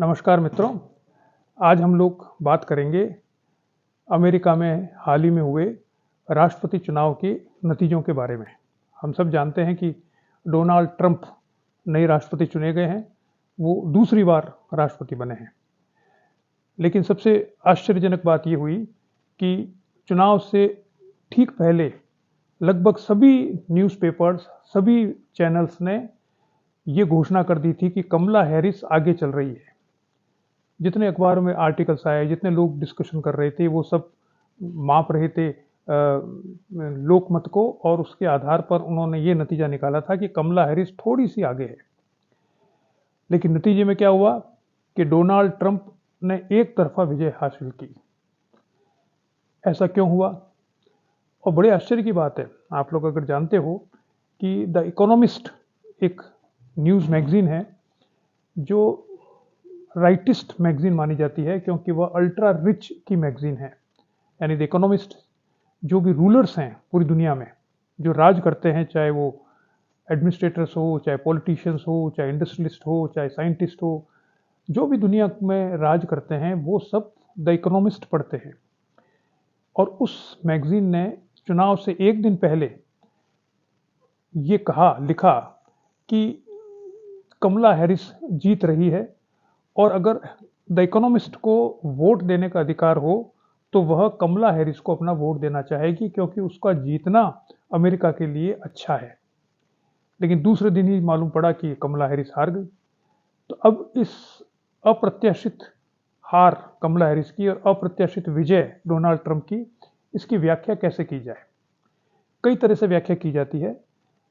नमस्कार मित्रों। आज हम लोग बात करेंगे अमेरिका में हाल ही में हुए राष्ट्रपति चुनाव के नतीजों के बारे में। हम सब जानते हैं कि डोनाल्ड ट्रंप नए राष्ट्रपति चुने गए हैं, वो दूसरी बार राष्ट्रपति बने हैं। लेकिन सबसे आश्चर्यजनक बात ये हुई कि चुनाव से ठीक पहले लगभग सभी न्यूज़पेपर्स, सभी चैनल्स ने ये घोषणा कर दी थी कि कमला हैरिस आगे चल रही है। जितने अखबारों में आर्टिकल्स आए, जितने लोग डिस्कशन कर रहे थे, वो सब माप रहे थे लोकमत को, और उसके आधार पर उन्होंने ये नतीजा निकाला था कि कमला हैरिस थोड़ी सी आगे है। लेकिन नतीजे में क्या हुआ कि डोनाल्ड ट्रंप ने एक तरफा विजय हासिल की। ऐसा क्यों हुआ? और बड़े आश्चर्य की बात है, आप लोग अगर जानते हो कि द इकोनॉमिस्ट एक न्यूज़ मैगजीन है जो राइटिस्ट मैगजीन मानी जाती है, क्योंकि वह अल्ट्रा रिच की मैगजीन है। यानी द इकोनॉमिस्ट जो भी रूलर्स हैं पूरी दुनिया में, जो राज करते हैं, चाहे वो एडमिनिस्ट्रेटर्स हो, चाहे पॉलिटिशियंस हो, चाहे इंडस्ट्रियलिस्ट हो, चाहे साइंटिस्ट हो, जो भी दुनिया में राज करते हैं, वो सब द इकोनॉमिस्ट पढ़ते हैं। और उस मैगजीन ने चुनाव से एक दिन पहले ये लिखा कि कमला हैरिस जीत रही है, और अगर द इकोनॉमिस्ट को वोट देने का अधिकार हो तो वह कमला हैरिस को अपना वोट देना चाहेगी, क्योंकि उसका जीतना अमेरिका के लिए अच्छा है। लेकिन दूसरे दिन ही मालूम पड़ा कि कमला हैरिस हार गई। तो अब इस अप्रत्याशित हार कमला हैरिस की और अप्रत्याशित विजय डोनाल्ड ट्रंप की, इसकी व्याख्या कैसे की जाए? कई तरह से व्याख्या की जाती है।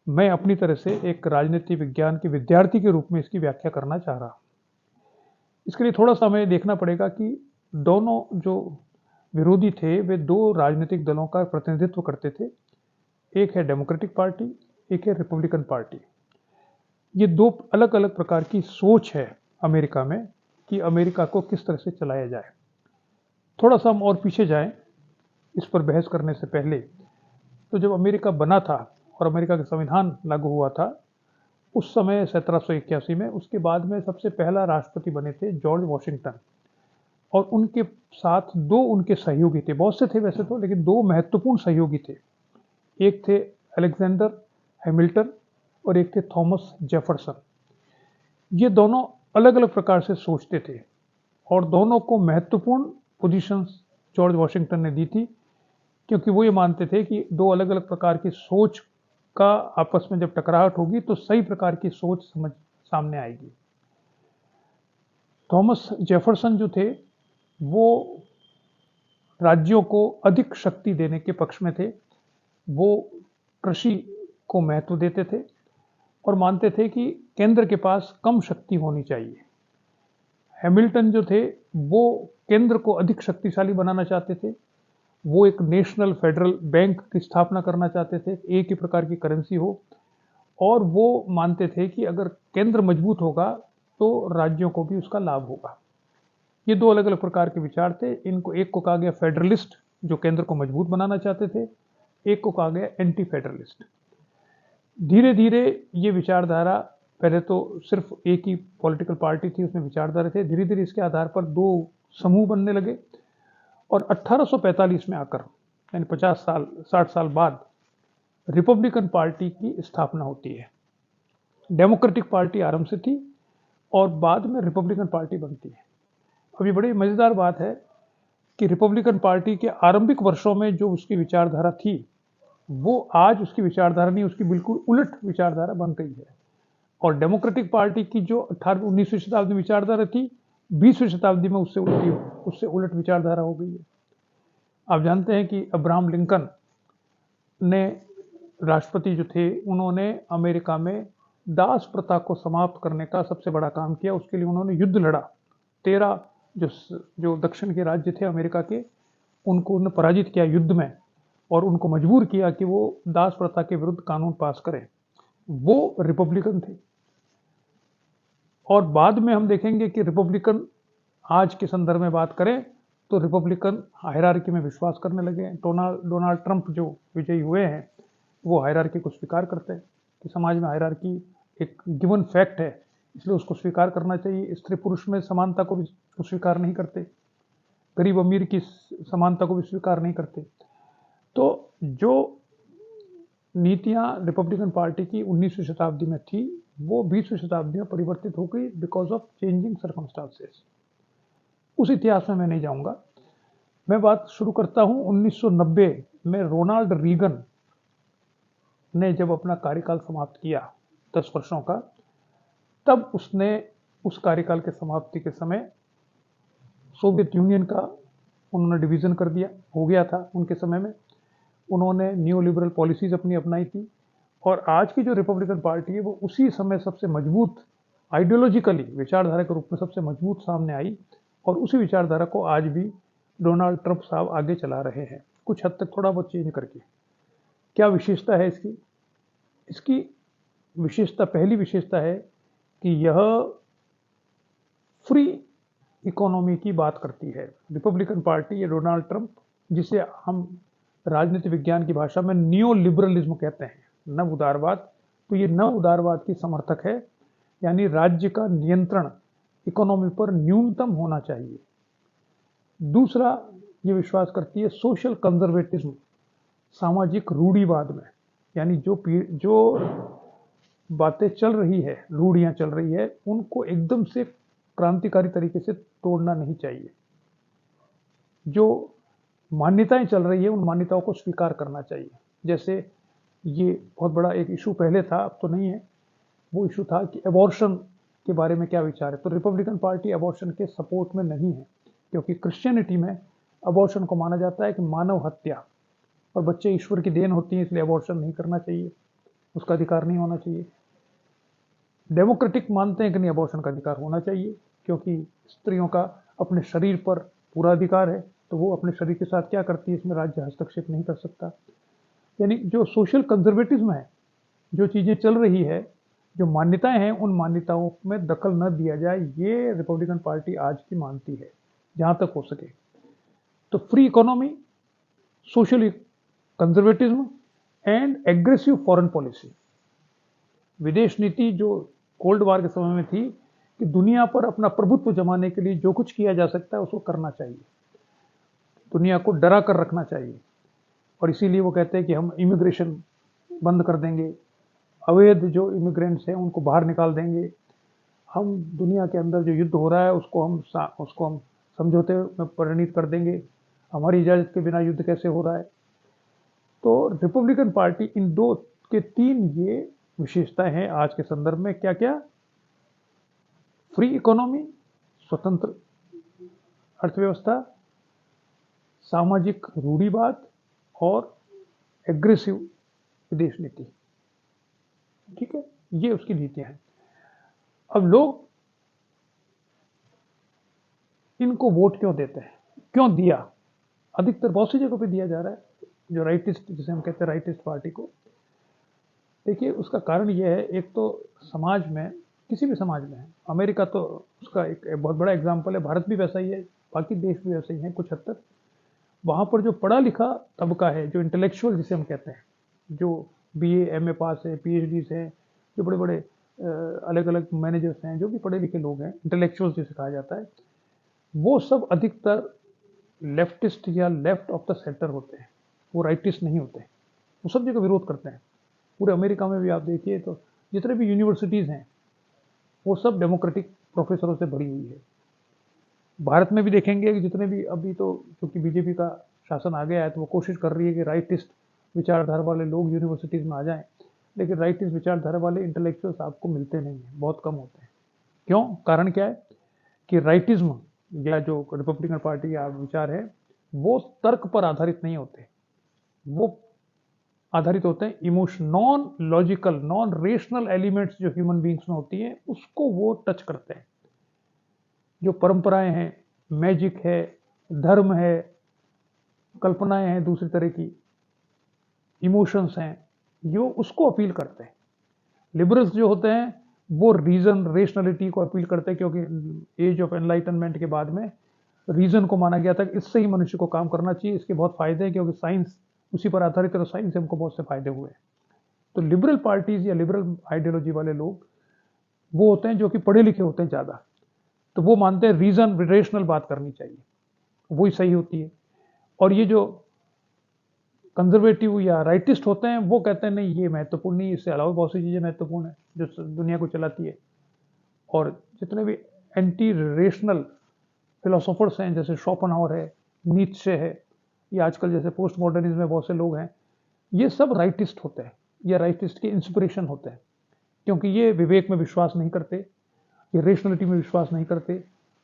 मैं अपनी तरह से एक राजनीति विज्ञान के विद्यार्थी के रूप में इसकी व्याख्या करना चाह रहा हूं। इसके लिए थोड़ा सा हमें देखना पड़ेगा कि दोनों जो विरोधी थे वे दो राजनीतिक दलों का प्रतिनिधित्व करते थे। एक है डेमोक्रेटिक पार्टी, एक है रिपब्लिकन पार्टी। ये दो अलग अलग प्रकार की सोच है अमेरिका में कि अमेरिका को किस तरह से चलाया जाए। थोड़ा सा हम और पीछे जाएं इस पर बहस करने से पहले। तो जब अमेरिका बना था और अमेरिका का संविधान लागू हुआ था, उस समय 1781 में, उसके बाद में सबसे पहला राष्ट्रपति बने थे जॉर्ज वॉशिंगटन, और उनके साथ दो उनके सहयोगी थे। बहुत से थे वैसे तो, लेकिन दो महत्वपूर्ण सहयोगी थे। एक थे अलेक्जेंडर हैमिल्टन और एक थे थॉमस जेफरसन। ये दोनों अलग अलग प्रकार से सोचते थे, और दोनों को महत्वपूर्ण पोजीशंस जॉर्ज वॉशिंगटन ने दी थी, क्योंकि वो ये मानते थे कि दो अलग अलग प्रकार की सोच का आपस में जब टकराहट होगी तो सही प्रकार की सोच समझ सामने आएगी। थॉमस जेफरसन जो थे वो राज्यों को अधिक शक्ति देने के पक्ष में थे। वो कृषि को महत्व देते थे और मानते थे कि केंद्र के पास कम शक्ति होनी चाहिए। हैमिल्टन जो थे वो केंद्र को अधिक शक्तिशाली बनाना चाहते थे। वो एक नेशनल फेडरल बैंक की स्थापना करना चाहते थे, एक ही प्रकार की करेंसी हो, और वो मानते थे कि अगर केंद्र मजबूत होगा तो राज्यों को भी उसका लाभ होगा। ये दो अलग अलग प्रकार के विचार थे। इनको एक को कहा गया फेडरलिस्ट, जो केंद्र को मजबूत बनाना चाहते थे, एक को कहा गया एंटी फेडरलिस्ट। धीरे धीरे ये विचारधारा, पहले तो सिर्फ एक ही पॉलिटिकल पार्टी थी, उसमें विचारधारा थे, धीरे धीरे इसके आधार पर दो समूह बनने लगे, और 1845 में आकर, यानी 60 साल बाद, रिपब्लिकन पार्टी की स्थापना होती है। डेमोक्रेटिक पार्टी आरंभ से थी और बाद में रिपब्लिकन पार्टी बनती है। अब ये बड़ी मजेदार बात है कि रिपब्लिकन पार्टी के आरंभिक वर्षों में जो उसकी विचारधारा थी, वो आज उसकी विचारधारा नहीं, उसकी बिल्कुल उलट विचारधारा बन गई है। और डेमोक्रेटिक पार्टी की जो 19वीं शताब्दी में विचारधारा थी, 20वीं शताब्दी में उससे उलट विचारधारा हो गई है। आप जानते हैं कि अब्राहम लिंकन ने, राष्ट्रपति जो थे, उन्होंने अमेरिका में दास प्रथा को समाप्त करने का सबसे बड़ा काम किया। उसके लिए उन्होंने युद्ध लड़ा। 13 जो दक्षिण के राज्य थे अमेरिका के, उनको उन्होंने पराजित किया युद्ध में, और उनको मजबूर किया कि वो दास प्रथा के विरुद्ध कानून पास करें। वो रिपब्लिकन थे। और बाद में हम देखेंगे कि रिपब्लिकन, आज के संदर्भ में बात करें तो रिपब्लिकन हायरार्की में विश्वास करने लगे हैं। डोनाल्ड ट्रंप जो विजयी हुए हैं, वो हायरार्की को स्वीकार करते हैं कि समाज में हायरार्की एक गिवन फैक्ट है इसलिए उसको स्वीकार करना चाहिए। स्त्री पुरुष में समानता को भी स्वीकार नहीं करते, गरीब अमीर की समानता को भी स्वीकार नहीं करते। तो जो नीतियां रिपब्लिकन पार्टी की 19वीं शताब्दी में थी, वो 20वीं शताब्दी में परिवर्तित हो गई बिकॉज ऑफ चेंजिंग सर्कमस्टांसेस। उस इतिहास में मैं नहीं जाऊंगा। मैं बात शुरू करता हूं 1990 में रोनाल्ड रीगन ने जब अपना कार्यकाल समाप्त किया 10 वर्षों का, तब उसने उस कार्यकाल के समाप्ति के समय सोवियत यूनियन का उन्होंने डिवीजन कर दिया, हो गया था उनके समय में। उन्होंने न्यू लिबरल पॉलिसीज अपनी अपनाई थी, और आज की जो रिपब्लिकन पार्टी है वो उसी समय सबसे मजबूत, आइडियोलॉजिकली विचारधारा के रूप में सबसे मजबूत सामने आई, और उसी विचारधारा को आज भी डोनाल्ड ट्रंप साहब आगे चला रहे हैं, कुछ हद तक थोड़ा बहुत चेंज करके। क्या विशेषता है इसकी? इसकी विशेषता, पहली विशेषता है कि यह फ्री इकोनॉमी की बात करती है। रिपब्लिकन पार्टी या डोनाल्ड ट्रंप, जिसे हम राजनीति विज्ञान की भाषा में नियो लिबरलिज्म कहते हैं, नव उदारवाद, तो ये नव उदारवाद की समर्थक है, यानी राज्य का नियंत्रण इकोनॉमी पर न्यूनतम होना चाहिए। दूसरा, ये विश्वास करती है सोशल कंजर्वेटिज्म, सामाजिक रूढ़िवाद में, यानी जो बातें चल रही है, रूढ़ियां चल रही है, उनको एकदम से क्रांतिकारी तरीके से तोड़ना नहीं चाहिए। जो मान्यताएं चल रही है उन मान्यताओं को स्वीकार करना चाहिए। जैसे ये बहुत बड़ा एक इशू पहले था, अब तो नहीं है, वो इशू था कि अबॉर्शन के बारे में क्या विचार है। तो रिपब्लिकन पार्टी अबॉर्शन के सपोर्ट में नहीं है, क्योंकि क्रिश्चियनिटी में अबॉर्शन को माना जाता है कि मानव हत्या, और बच्चे ईश्वर की देन होती है, इसलिए अबॉर्शन नहीं करना चाहिए, उसका अधिकार नहीं होना चाहिए। डेमोक्रेटिक मानते हैं कि नहीं, अबॉर्शन का अधिकार होना चाहिए, क्योंकि स्त्रियों का अपने शरीर पर पूरा अधिकार है, तो वो अपने शरीर के साथ क्या करती है इसमें राज्य हस्तक्षेप नहीं कर सकता। यानी जो सोशल कंजर्वेटिज्म है, जो चीज़ें चल रही है, जो मान्यताएं हैं, उन मान्यताओं में दखल न दिया जाए, ये रिपब्लिकन पार्टी आज की मानती है जहां तक हो सके। तो free economy, social conservatism and aggressive foreign policy. विदेश नीति जो कोल्ड वार के समय में थी कि दुनिया पर अपना प्रभुत्व जमाने के लिए जो कुछ किया जा सकता है उसको करना चाहिए, दुनिया को डरा कर रखना चाहिए। और इसीलिए वो कहते हैं कि हम इमिग्रेशन बंद कर देंगे, अवैध जो इमिग्रेंट्स हैं उनको बाहर निकाल देंगे, हम दुनिया के अंदर जो युद्ध हो रहा है उसको हम समझौते में परिणित कर देंगे, हमारी इजाज़त के बिना युद्ध कैसे हो रहा है। तो रिपब्लिकन पार्टी इन दो के तीन ये विशेषताएं हैं आज के संदर्भ में। क्या क्या? फ्री इकोनॉमी, स्वतंत्र अर्थव्यवस्था, सामाजिक रूढ़िवाद, और एग्रेसिव विदेश नीति। ठीक है, ये उसकी नीतियां हैं। अब लोग इनको वोट क्यों देते हैं, क्यों दिया? अधिकतर बहुत सी जगहों पे दिया जा रहा है, जो राइटिस्ट, जिसे हम कहते हैं राइटिस्ट पार्टी को। देखिए, उसका कारण यह है, एक तो समाज में, किसी भी समाज में है, अमेरिका तो उसका एक बहुत बड़ा एग्जाम्पल है, भारत भी वैसा ही है, बाकी देश भी वैसे ही हैं कुछ हद तक। वहाँ पर जो पढ़ा लिखा तबका है, जो इंटेलेक्चुअल जिसे हम कहते हैं, जो BA MA पास है, PhDs हैं, जो बड़े बड़े अलग अलग मैनेजर्स हैं, जो भी पढ़े लिखे लोग हैं, इंटेलेक्चुअल्स जिसे कहा जाता है, वो सब अधिकतर लेफ्टिस्ट या लेफ्ट ऑफ द सेंटर होते हैं, वो राइटिस्ट नहीं होते। वो सब जगह विरोध करते हैं। पूरे अमेरिका में भी आप देखिए तो जितने भी यूनिवर्सिटीज़ हैं वो सब डेमोक्रेटिक प्रोफेसरों से भरी हुई है। भारत में भी देखेंगे कि जितने भी, अभी तो क्योंकि बीजेपी का शासन आ गया है तो वो कोशिश कर रही है कि राइटिस्ट विचारधारा वाले लोग यूनिवर्सिटीज़ में आ जाएं, लेकिन राइटिस्ट विचारधारा वाले इंटेलेक्चुअल्स आपको मिलते नहीं हैं, बहुत कम होते हैं। क्यों? कारण क्या है कि राइटिज्म या जो रिपब्लिकन पार्टी का विचार है वो तर्क पर आधारित नहीं होते, वो आधारित होते हैं emotion, non logical, non rational elements जो ह्यूमन बींग्स में होती हैं उसको वो टच करते हैं। जो परंपराएं हैं, मैजिक है, धर्म है, कल्पनाएं हैं दूसरी तरह की, इमोशंस हैं, जो उसको अपील करते हैं। लिबरल्स जो होते हैं वो रीजन, रेशनलिटी को अपील करते हैं, क्योंकि एज ऑफ एनलाइटनमेंट के बाद में रीजन को माना गया था कि इससे ही मनुष्य को काम करना चाहिए, इसके बहुत फायदे हैं, क्योंकि साइंस उसी पर आधारित है, तो साइंस से हमको बहुत से फायदे हुए। तो लिबरल पार्टीज या लिबरल आइडियोलॉजी वाले लोग वो होते हैं जो कि पढ़े लिखे होते हैं ज़्यादा, तो वो मानते हैं रीज़न रेशनल बात करनी चाहिए, वही सही होती है। और ये जो कंजर्वेटिव या राइटिस्ट होते हैं वो कहते हैं नहीं ये महत्वपूर्ण नहीं, इससे अलावा बहुत सी चीज़ें महत्वपूर्ण है जो दुनिया को चलाती है। और जितने भी एंटी रेशनल फिलोसोफर्स हैं जैसे शोपेनहावर है, नीत्शे है, या आजकल जैसे पोस्ट मॉडर्निज्म में बहुत से लोग हैं, ये सब राइटिस्ट होते हैं या राइटिस्ट के इंस्पिरेशन होते हैं, क्योंकि ये विवेक में विश्वास नहीं करते, ये रेशनलिटी में विश्वास नहीं करते,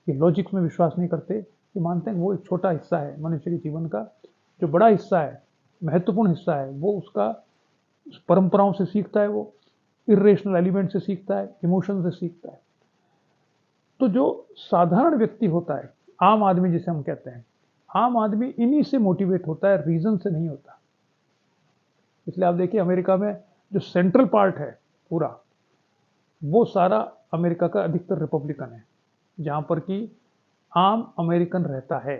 ये लॉजिक में विश्वास नहीं करते। ये मानते हैं कि वो एक छोटा हिस्सा है मनुष्य के जीवन का, जो बड़ा हिस्सा है, महत्वपूर्ण हिस्सा है, वो उसका परंपराओं से सीखता है, वो इरेशनल एलिमेंट से सीखता है, इमोशन से सीखता है। तो जो साधारण व्यक्ति होता है, आम आदमी जिसे हम कहते हैं, आम आदमी इन्हीं से मोटिवेट होता है, रीजन से नहीं होता। इसलिए आप देखिए अमेरिका में जो सेंट्रल पार्ट है पूरा, वो सारा अमेरिका का अधिकतर रिपब्लिकन है, जहां पर कि आम अमेरिकन रहता है।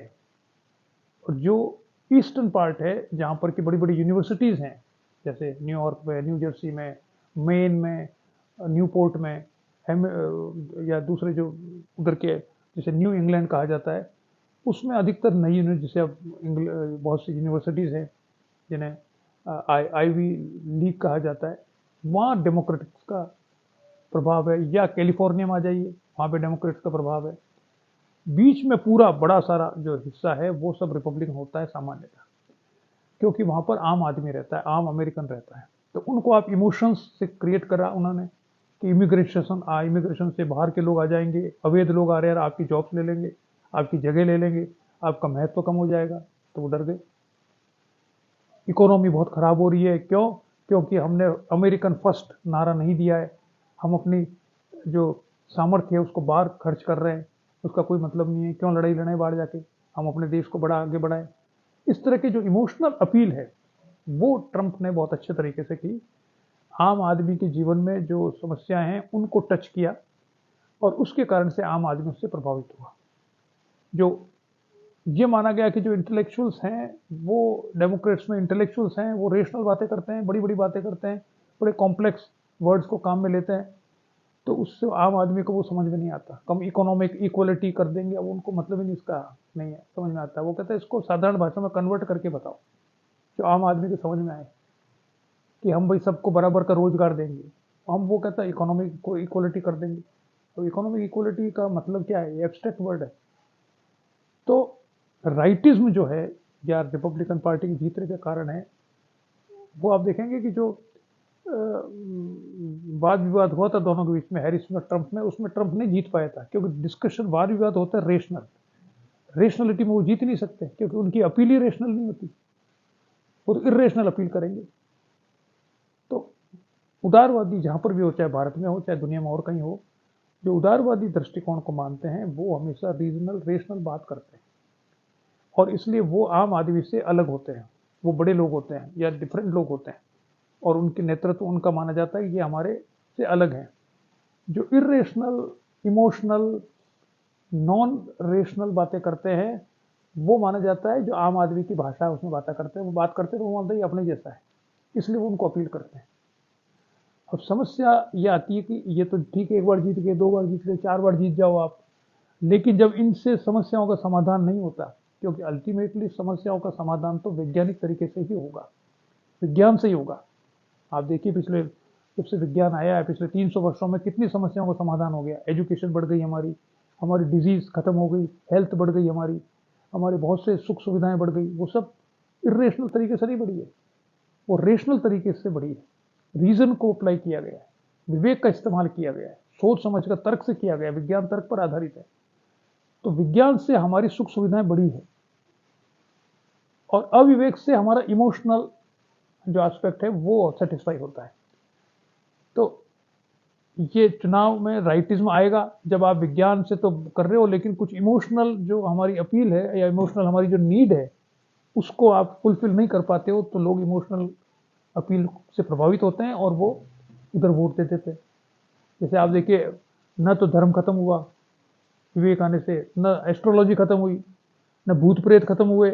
और जो ईस्टर्न पार्ट है, जहां पर कि बड़ी बड़ी यूनिवर्सिटीज़ हैं, जैसे न्यूयॉर्क में, न्यू जर्सी में, मेन में, न्यूपोर्ट में, या दूसरे जो उधर के जिसे न्यू इंग्लैंड कहा जाता है, उसमें अधिकतर नई यूनिवर्सिटी, जैसे अब बहुत सी यूनिवर्सिटीज़ हैं जिन्हें आईवी लीग कहा जाता है, वहाँ डेमोक्रेटिक्स का प्रभाव है। या कैलिफोर्निया में आ जाइए, वहाँ पे डेमोक्रेट्स का प्रभाव है। बीच में पूरा बड़ा सारा जो हिस्सा है वो सब रिपब्लिकन होता है सामान्यतः, क्योंकि वहाँ पर आम आदमी रहता है, आम अमेरिकन रहता है। तो उनको आप इमोशंस से क्रिएट करा उन्होंने कि इमिग्रेशन से बाहर के लोग आ जाएंगे, अवैध लोग आ रहे हैं, आपकी जॉब्स ले लेंगे, आपकी जगह ले लेंगे, आपका महत्व कम हो जाएगा, तो वो डर गए। इकोनॉमी बहुत खराब हो रही है, क्यों? क्योंकि हमने अमेरिकन फर्स्ट नारा नहीं दिया है, हम अपनी जो सामर्थ्य है उसको बाहर खर्च कर रहे हैं, उसका कोई मतलब नहीं है, क्यों लड़ाई लड़ाई बाहर जाके, हम अपने देश को बड़ा आगे बढ़ाएं। इस तरह की जो इमोशनल अपील है वो ट्रंप ने बहुत अच्छे तरीके से की, आम आदमी के जीवन में जो समस्याएं हैं उनको टच किया, और उसके कारण से आम आदमी उससे प्रभावित हुआ। जो ये माना गया कि जो इंटेलेक्चुअल्स हैं, वो डेमोक्रेट्स में इंटेलेक्चुअल्स हैं, वो रेशनल बातें करते हैं, बड़ी बड़ी बातें करते हैं, बड़े कॉम्प्लेक्स वर्ड्स को काम में लेते हैं, तो उससे आम आदमी को वो समझ में नहीं आता। कम इकोनॉमिक इक्वलिटी कर देंगे, अब उनको मतलब ही नहीं, इसका नहीं है, समझ में आता। वो कहते हैं इसको साधारण भाषा में कन्वर्ट करके बताओ जो आम आदमी को समझ में आए, कि हम भाई सबको बराबर का रोजगार देंगे, हम वो कहता है इकोनॉमिक को इक्वलिटी कर देंगे। तो इकोनॉमिक इक्वलिटी का मतलब क्या है? एब्स्ट्रैक्ट वर्ड है। तो राइटिज्म जो है या रिपब्लिकन पार्टी की जीतने के कारण है, वो आप देखेंगे कि जो वाद विवाद हुआ था दोनों के बीच में, हैरिस में ट्रंप में, उसमें ट्रंप नहीं जीत पाया था, क्योंकि डिस्कशन वाद विवाद होता है रेशनलिटी में वो जीत नहीं सकते, क्योंकि उनकी अपील ही रेशनल नहीं होती, वो तो इरेशनल अपील करेंगे। तो उदारवादी जहां पर भी हो, चाहे भारत में हो चाहे दुनिया में और कहीं हो, जो उदारवादी दृष्टिकोण को मानते हैं वो हमेशा रीजनल रेशनल बात करते हैं, और इसलिए वो आम आदमी से अलग होते हैं, वो बड़े लोग होते हैं या डिफरेंट लोग होते हैं, और उनके नेतृत्व उनका माना जाता है कि ये हमारे से अलग है। जो इरेशनल, इमोशनल, नॉन रेशनल बातें करते हैं, वो माना जाता है जो आम आदमी की भाषा है उसमें बातें करते हैं, वो बात करते हैं तो वो मानते हैं अपने जैसा है, इसलिए वो उनको अपील करते हैं। अब समस्या ये आती है कि ये तो ठीक है, एक बार जीत गए, दो बार जीत गए, चार बार जीत जाओ आप, लेकिन जब इनसे समस्याओं का समाधान नहीं होता, क्योंकि अल्टीमेटली समस्याओं का समाधान तो वैज्ञानिक तरीके से ही होगा, विज्ञान से ही होगा। आप देखिए पिछले, जब से विज्ञान आया है, पिछले 300 वर्षों में कितनी समस्याओं का समाधान हो गया। एजुकेशन बढ़ गई हमारी, हमारी डिजीज खत्म हो गई, हेल्थ बढ़ गई हमारी, हमारे बहुत से सुख सुविधाएं बढ़ गई। वो सब इरेशनल तरीके से नहीं बढ़ी है, वो रेशनल तरीके से बढ़ी है। रीजन को अप्लाई किया गया है, विवेक का इस्तेमाल किया गया है, सोच समझ कर तर्क से किया गया है, विज्ञान तर्क पर आधारित है। तो विज्ञान से हमारी सुख सुविधाएं बढ़ी है, और अविवेक से हमारा इमोशनल जो एस्पेक्ट है वो सेटिस्फाई होता है। तो ये चुनाव में राइटिज्म आएगा जब आप विज्ञान से तो कर रहे हो, लेकिन कुछ इमोशनल जो हमारी अपील है या इमोशनल हमारी जो नीड है उसको आप फुलफिल नहीं कर पाते हो, तो लोग इमोशनल अपील से प्रभावित होते हैं और वो उधर वोट दे देते हैं। जैसे आप देखिए, न तो धर्म खत्म हुआ विवेक आने से, न एस्ट्रोलॉजी खत्म हुई, न भूत प्रेत खत्म हुए,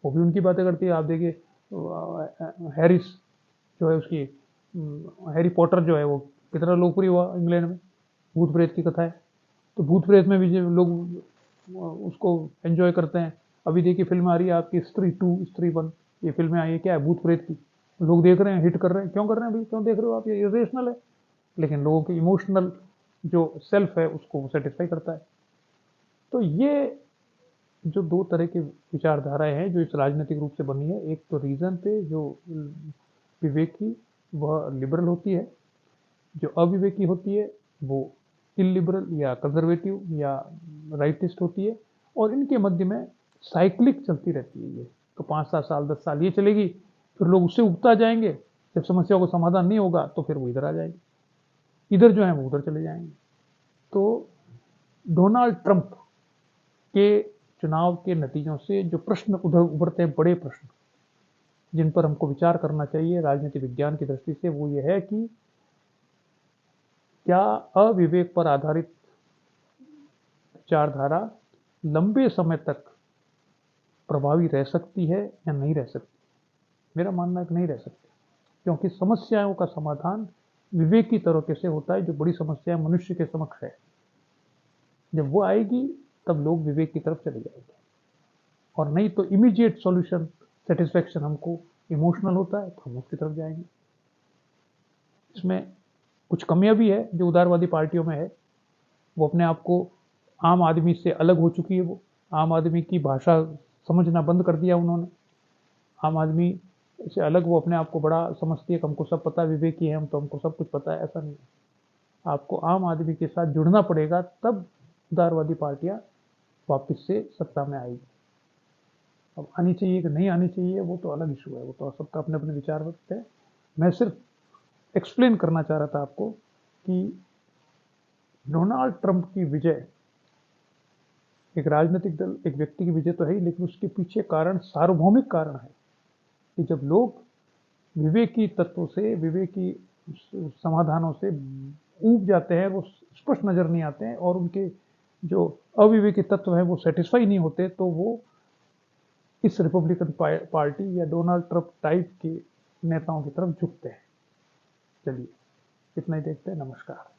वो भी उनकी बातें करती है। आप देखिए हैरिस जो है, उसकी हैरी पॉटर जो है वो कितना लोकप्रिय हुआ इंग्लैंड में, भूत प्रेत की कथा है, तो भूत प्रेत में भी जो लोग उसको एंजॉय करते हैं। अभी देखिए फिल्म आ रही है आपकी स्त्री 2, स्त्री 1, ये फिल्में आई है, क्या है, भूत प्रेत की। लोग देख रहे हैं, हिट कर रहे हैं, क्यों कर रहे हैं भाई, क्यों देख रहे हो आप, ये इरेशनल है। लेकिन लोगों की इमोशनल जो सेल्फ है उसको सेटिस्फाई करता है। तो ये जो दो तरह की विचारधाराएं हैं जो इस राजनीतिक रूप से बनी है, एक तो रीजन पे जो विवेकी वह लिबरल होती है, जो अविवेकी होती है वो इलिबरल या कंजर्वेटिव या राइटिस्ट होती है। और इनके मध्य में साइक्लिक चलती रहती है ये, तो 5-7 साल 10 साल ये चलेगी, फिर लोग उससे उगता जाएंगे। जब समस्या को समाधान नहीं होगा तो फिर वो इधर आ जाएंगे, इधर जो है वो उधर चले जाएंगे। तो डोनाल्ड ट्रंप के चुनाव के नतीजों से जो प्रश्न उधर उभरते हैं, बड़े प्रश्न जिन पर हमको विचार करना चाहिए राजनीति विज्ञान की दृष्टि से, वो ये है कि क्या अविवेक पर आधारित विचारधारा लंबे समय तक प्रभावी रह सकती है या नहीं रह सकती। मेरा मानना है कि नहीं रह सकती, क्योंकि समस्याओं का समाधान विवेक की तरीके से होता है। जो बड़ी समस्या मनुष्य के समक्ष है, जब वो आएगी तब लोग विवेक की तरफ चले जाएंगे, और नहीं तो इमीडिएट सॉल्यूशन सेटिस्फेक्शन हमको इमोशनल होता है तो हम उसकी तरफ जाएंगे। इसमें कुछ कमियां भी है जो उदारवादी पार्टियों में है, वो अपने आप को आम आदमी से अलग हो चुकी है। वो आम आदमी की भाषा समझना बंद कर दिया उन्होंने। आम आदमी से अलग वो अपने आप को बड़ा समझती है कि हमको सब पता है, विवेकी है हम तो हमको सब कुछ पता है। ऐसा नहीं है, आपको आम आदमी के साथ जुड़ना पड़ेगा, तब उदारवादी पार्टियां वापस से सत्ता में आएगी। अब आनी चाहिए कि नहीं आनी चाहिए वो तो अलग इशू है, वो तो सबका अपने अपने विचार रखते हैं। मैं सिर्फ एक्सप्लेन करना चाह रहा था आपको कि डोनाल्ड ट्रंप की विजय, एक राजनीतिक दल, एक व्यक्ति की विजय तो है ही, लेकिन उसके पीछे कारण सार्वभौमिक कारण है कि जब लोग विवेकी तत्वों से, विवेकी समाधानों से ऊब जाते हैं, वो स्पष्ट नजर नहीं आते हैं, और उनके जो अविवेकी तत्व हैं वो सेटिस्फाई नहीं होते, तो वो इस रिपब्लिकन पार्टी या डोनाल्ड ट्रंप टाइप के नेताओं की तरफ झुकते हैं। चलिए इतना ही देखते हैं। नमस्कार।